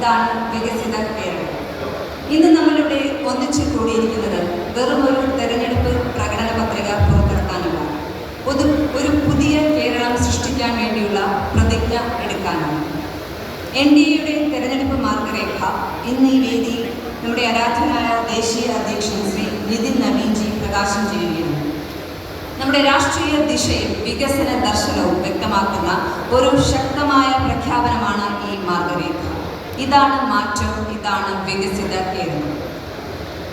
ഇതാണ് വികസിത കേരളം. ഇന്ന് നമ്മളിവിടെ ഒന്നിച്ചു കൂടിയിരിക്കുന്നത് വെറും ഒരു തെരഞ്ഞെടുപ്പ് പ്രകടന പത്രിക പുറത്തിറക്കാനല്ല, ഒരു പുതിയ കേരളം സൃഷ്ടിക്കാൻ വേണ്ടിയുള്ള പ്രതിജ്ഞ എടുക്കാനാണ്. NDAയുടെ തെരഞ്ഞെടുപ്പ് മാർഗരേഖ ഇന്ന് ഈ വേദിയിൽ നമ്മുടെ ആരാധനായ ദേശീയ അധ്യക്ഷൻ ശ്രീ നിതിൻ നവീൻജി പ്രകാശനം ചെയ്യുകയാണ്. നമ്മുടെ രാഷ്ട്രീയ ദിശയും വികസന ദർശനവും വ്യക്തമാക്കുന്ന ഒരു ശക്തമായ പ്രഖ്യാപനമാണ് ഈ മാർഗരേഖ. ഇതാണ് മാറ്റം, ഇതാണ് വികസിത കേരളം.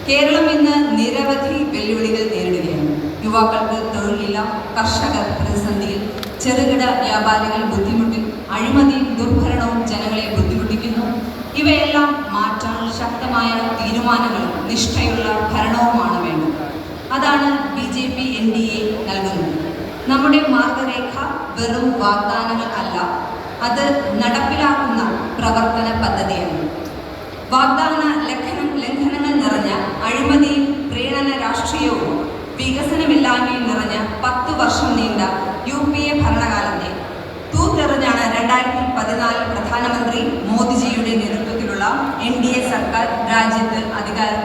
കേരളം ഇന്ന് നിരവധി വെല്ലുവിളികൾ നേരിടുകയാണ്. യുവാക്കൾക്ക് തൊഴിലില്ല, കർഷകർ പ്രതിസന്ധിയിൽ, ചെറുകിട വ്യാപാരികൾ ബുദ്ധിമുട്ടിൽ, അഴിമതിയും ദുർഭരണവും ജനങ്ങളെ ബുദ്ധിമുട്ടിക്കുന്നു. ഇവയെല്ലാം മാറ്റാൻ ശക്തമായ തീരുമാനങ്ങളും നിഷ്ഠയുള്ള ഭരണവുമാണ് വേണ്ടത്. അതാണ് BJP NDA നൽകുന്നത്. നമ്മുടെ മാർഗരേഖ വെറും വാഗ്ദാനങ്ങൾ അല്ല, അത് നടപ്പിലാക്കുന്ന പ്രവർത്തന പദ്ധതിയാണ്. വാഗ്ദാന ലംഘനങ്ങൾ നിറഞ്ഞ അഴിമതിയും പ്രീണന രാഷ്ട്രീയവും വികസനമില്ലായ്മയും നിറഞ്ഞ 10 വർഷം നീണ്ട UPA ഭരണകാലത്തെ തൂത്തെറിഞ്ഞാണ് 2014 പ്രധാനമന്ത്രി മോദിജിയുടെ നേതൃത്വത്തിലുള്ള NDA സർക്കാർ രാജ്യത്ത് അധികാരത്തിൽ